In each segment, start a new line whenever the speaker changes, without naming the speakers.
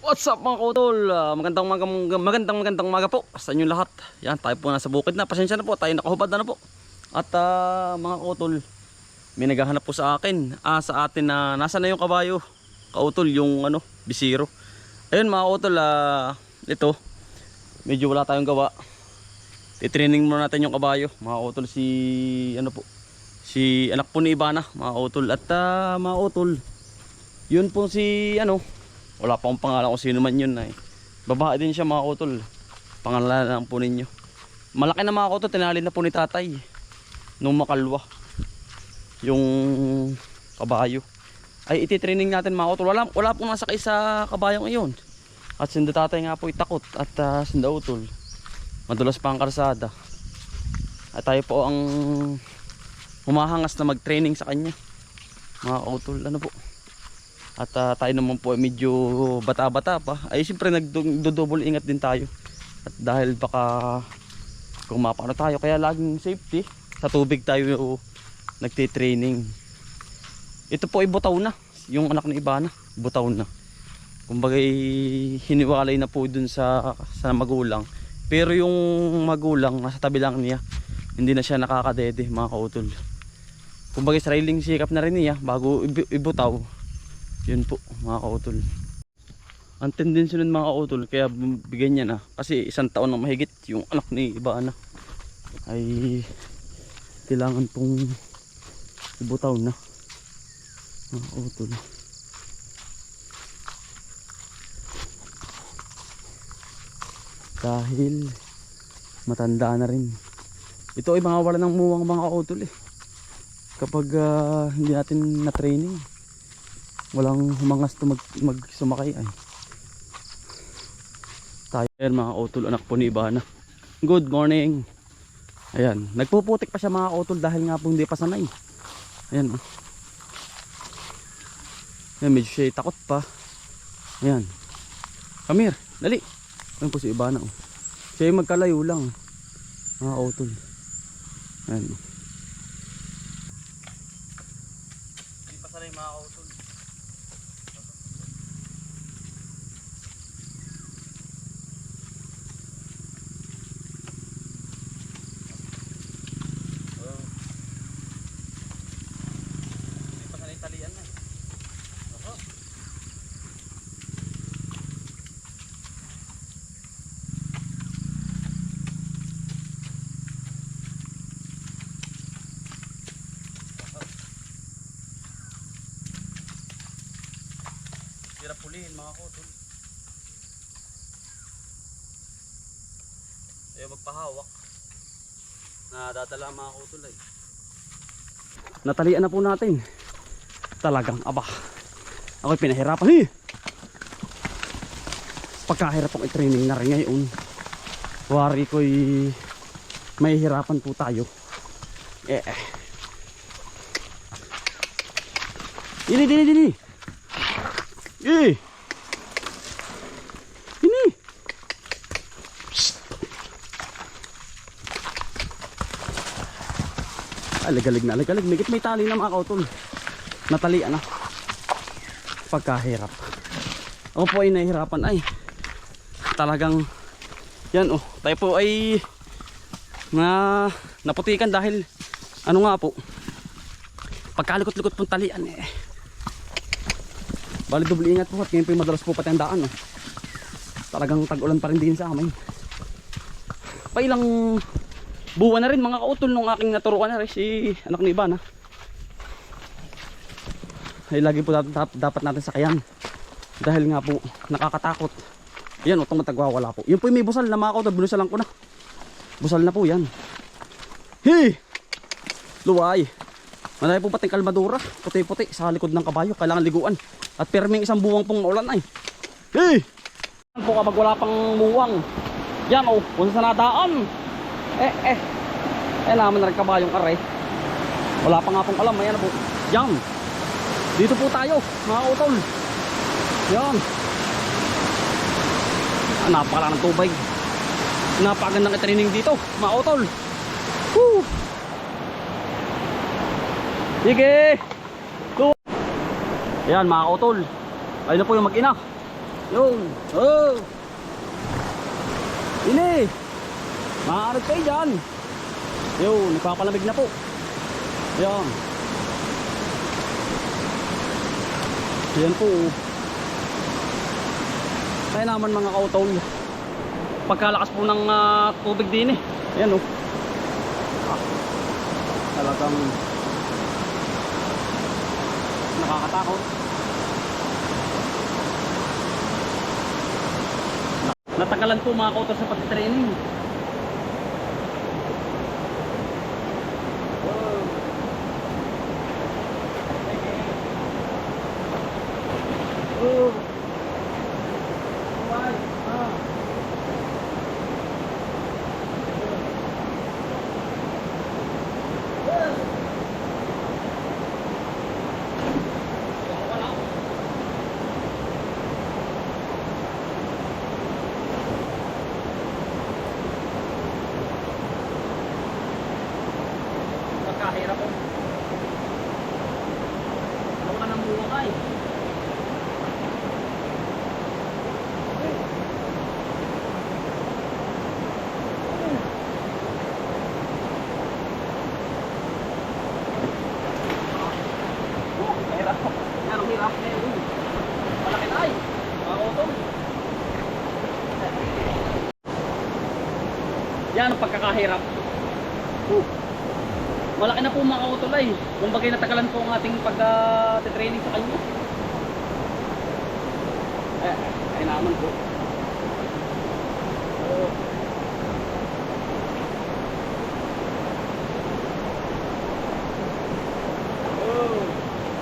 What's up mga kautol? Magandang umaga po sa inyo lahat. Yan, tayo po nasa bukid na. Pasensya na po, tayo nakahubad na po. At mga kautol, may naghahanap po sa akin. Sa atin na nasa na yung kabayo. Kautol, yung bisiro. Ayun mga kautol, ito. Medyo wala tayong gawa. I-training muna natin yung kabayo. Mga kautol, si anak po ni Ibana, mga kautol. At mga kautol, yun po si wala pa akong pangalan kung sino man yun babae din siya mga kautol. Pangalan lang po ninyo. Malaki na mga kautol, tinali na po ni tatay nung makalwa yung kabayo. Ay iti-training natin mga kautol. Wala pong nasakay sa kabayong iyon. At sinda tatay nga po itakot. At sinda utol, madulas pa ang karsada. At tayo po ang humahangas na mag-training sa kanya mga kautol. Ano po. At tayo naman po medyo bata-bata pa. Ay siyempre nagdo-double ingat din tayo. At dahil baka kung mapano tayo, kaya laging safety. Sa tubig tayo nagtitraining. Ito po ay butaw na. Yung anak ni Ibana, butaw na. Kumbaga hiniwalay na po dun sa magulang. Pero yung magulang nasa tabi lang niya. Hindi na siya nakakadede mga kautol. Kumbaga sariling sikap na rin niya bago ibutaw. Yun po mga kautol. Ang tendency nun mga kautol, kaya bigyan niya na. Kasi 1 taon na mahigit yung anak ni Ibana ay kailangan pong ibutaw na mga kautol. Dahil matanda na rin. Ito ay mga wala ng muwang mga kautol kapag hindi natin na training. Walang humangas to sumakay ay. Tayo mga kautol, anak po ni Ibana. Good morning. Ayan, nagpuputik pa siya mga kautol dahil nga po hindi pa sanay. Ayan. Ayan, medyo siya takot pa. Ayan. Come here, dali. Ayan po si Ibana. Siya yung magkalayo lang mga kautol. Ayan. Hindi pa sanay mga kautol. Talian na. Hirap pulihin mga kautol. Ayaw magpahawak. Nadadala mga kautol ay. Natalian na po natin. Talagang aba, ako'y pinahirapan. Pagkahirap akong i-training na rin ngayon. Wari ko'y may hirapan po tayo. Dini. Dini. Alagalig na alagalig. May tali na mga kautol. Natalian na. Pagkahirap. Ako po ay nahihirapan ay. Talagang yan tayo po ay naputikan dahil nga po. Pagkalikot-likot pong talian Bali doble ingat po at ngayon po yung madalas po pati ang daan Talagang tag-ulan pa rin din sa amin. Pailang buwan na rin mga kautol nung aking naturuan na rin si anak ni Ibana. Ay lagi po dapat natin sakayan dahil nga po nakakatakot. Yan itong matagwawala po. Yun po yung may busal na mga kautol, binusalan ko na. Busal na po yan. Luway. Manay po pating kalmadura, puti-puti sa likod ng kabayo, kailangan liguan. At perming 1 buwang pong naulan ay. Po kapag wala pang buwang. Yan kung sa nadaan. Naman na rin kabayong aray. Wala pa nga pong alam, ayan po. Yan. Dito po tayo mga kautol. Yan. Napakala ng tubig. Napakagandang training dito mga kautol. Sige. Ayan mga kautol, ayun na po yung mag-ina. Yun. Oh. Ini. Maaarap kayo dyan. Yun, nagpapalamig na po. Ayan. Ayan po. Kaya naman mga kautol. Pagkalakas po ng tubig din eh. Ayan oh. Talagang nakakatakot. Natagalan po mga kautol sa pag-training. Kahirap po. Huwag ka nang buwakay. Kahirap po. Yan ang hirap na yun. Malaki na ay. Mga utol. Yan ang pagkakahirap. Malaki na po mga kautulay. Kung bagay natagalan po ang ating pag-training sa kanya. Ay naman po.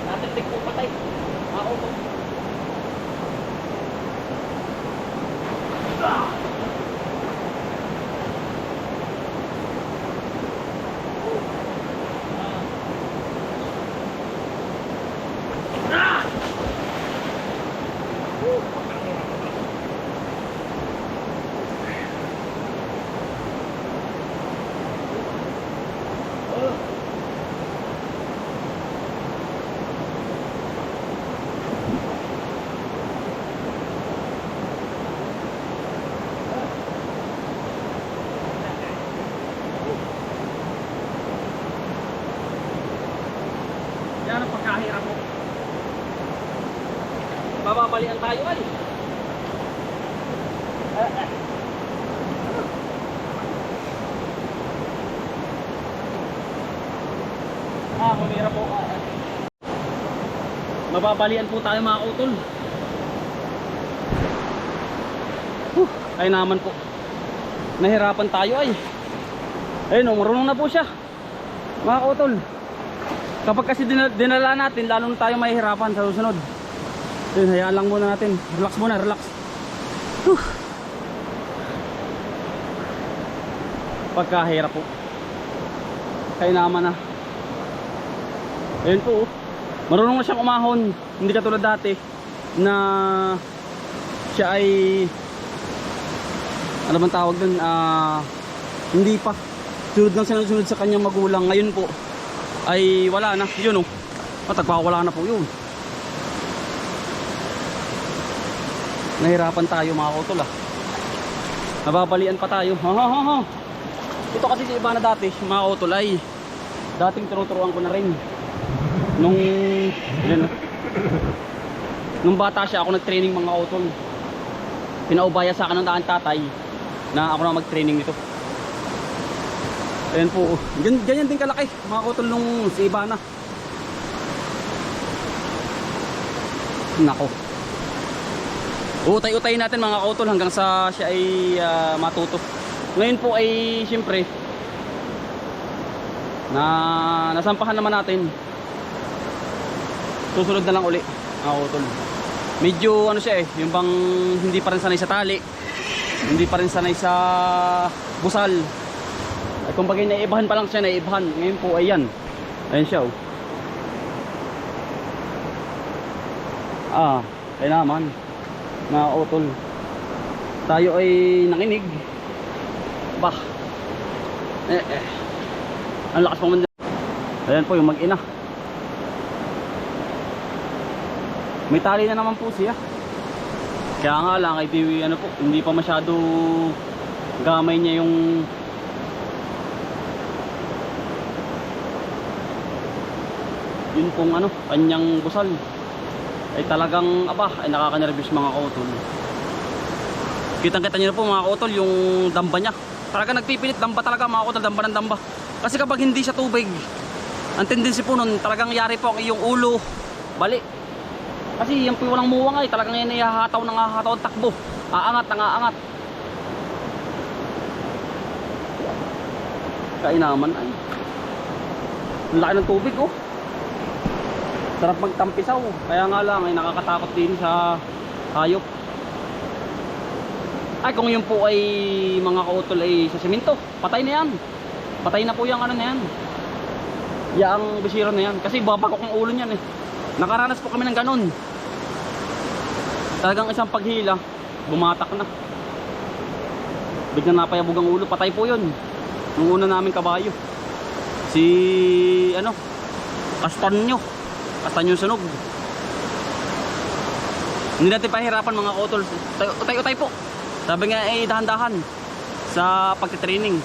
Natindig po patay. Mga kautol. Yan ang pagkahirap mo. Bababalian tayo ay. Humira po. Mababalian po tayo mga kautol. Ay naman po. Nahirapan tayo ay. Ayun, marunong na po siya. Mga kautol. Kapag kasi dinala natin, lalo na tayo mahihirapan sa susunod. Ayun, hayaan lang muna natin. Relax muna, relax. Pagkahirap po. Kaya naman na. Ayun po. Marunong na siyang umahon. Hindi katulad dati na siya ay ano bang tawag dun? Hindi pa. Sunod lang sunod sa kanyang magulang. Ngayon po ay wala na. Yun o. Matagpawala na po yun. Nahirapan tayo mga kautol ah. Nababalian pa tayo. Ito kasi si iba na dati mga kautol ay dating tinuturuan ko na rin. Nung bata siya ako nag-training mga kautol. Pinaubaya sa akin ng daan tatay na ako na mag-training nito. Ayan po. Ganyan din kalaki mga kautol nung si iba na. Nako. Utay-utay natin mga kautol hanggang sa siya ay matuto. Ngayon po ay siyempre nasampahan naman natin. Susunod na lang uli mga kautol. Medyo ano siya yung bang hindi pa rin sanay sa tali, hindi pa rin sanay sa busal. At kung bagay naibahan pa lang siya, naibahan. Ngayon po ay yan. Ayan siya oh. Kaya naman mga kautol, tayo ay nakinig. Bah, ang lakas pang manda. Ayan po yung mag-ina. May tali na naman po siya. Kaya nga lang ay ano po, hindi pa masyado gamay niya yung yun pong ano, kanyang busal ay talagang ay nakaka-nervous mga kautol. Kitang kita nyo na po mga kautol yung damba niya. Talaga nagpipilit damba talaga mga kautol, damba ng damba. Kasi kapag hindi sa tubig, ang tendency po nun talagang yari po ang iyong ulo bali. Kasi yan po walang muwang ay talagang yan ihahataw ng hahataw ang takbo. Aangat, aangat. Kainaman ay. Ang laki ng tubig oh. Sarap magtampisaw. Kaya nga lang ay nakakatakot din sa hayop. Ay kung yun po ay mga kautol ay sa semento, patay na yan. Patay na po yung ano na yan. Yang bisiro na yan. Kasi babagok ang ulo niyan eh. Nakaranas po kami ng ganun. Talagang isang paghila, bumatak na. Biglang napayabog ang ulo, patay po yun. Nung una namin kabayo. Si ano, Kastanyo sunog. Hindi natin pahirapan mga kautol. Utay po. Sabi nga ay dahan-dahan sa pagtitraining.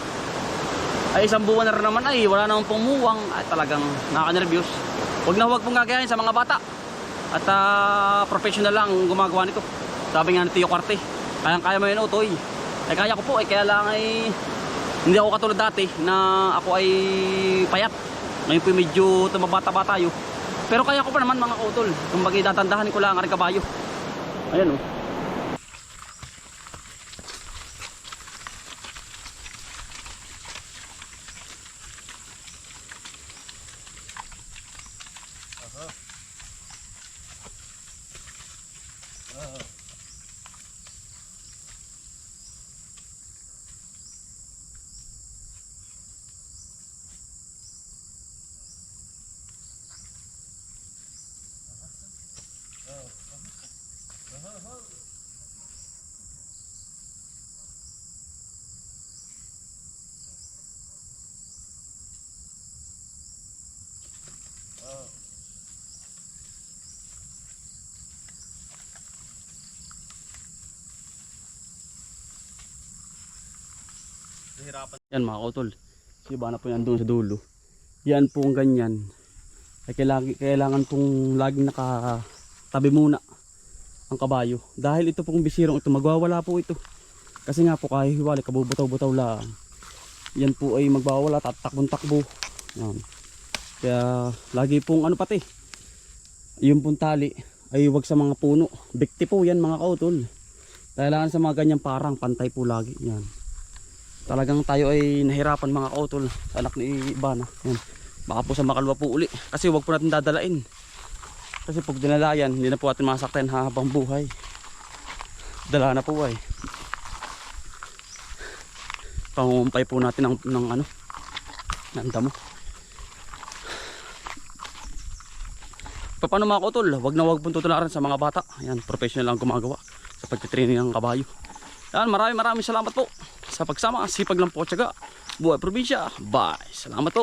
Ay isang buwan na rin naman ay wala namang pumuwang. Ay talagang nakaka-nervyos. Huwag pong gagayahin sa mga bata. At professional lang gumagawa nito. Sabi nga ni Tio Carte, kaya mo yun utoy. Ay kaya ko po ay kaya lang ay hindi ako katulad dati na ako ay payat. Ngayon po medyo tumabata-bata tayo. Pero kaya ko pa naman mga kautol. Kumbaga datandahan ko lang ang kabayo. Ayan oh. Yan mga kautol, si iba na po yan doon sa dulo. Yan po ang ganyan ay kailangan pong laging nakatabi muna ang kabayo. Dahil ito pong bisirong ito, magwawala po ito. Kasi nga po kahit hiwalay, kabubutaw-butaw lang. Yan po ay magwawala, tatakbong-takbo. Yan. Kaya lagi pong ano pati, yung pong tali ay huwag sa mga puno. Bikti po yan mga kautol. Kailangan sa mga ganyang parang pantay po lagi. Yan. Talagang tayo ay nahirapan mga kautol sa anak ni Ibana. Yan. Baka po sa makalwa po uli. Kasi huwag po natin dadalain. Kasi pag dinalayan, hindi na po natin masaktan habang buhay. Dala na po ay. Pangumpay po natin ng ano, ng damo. Paano mga kautol? Huwag pong tutularan sa mga bata. Yan, professional lang gumagawa sa pagtitraining ng kabayo. Yan, maraming salamat po sa pagsama. Sipag lang po, tiyaga. Buhay probinsya. Bye. Salamat po.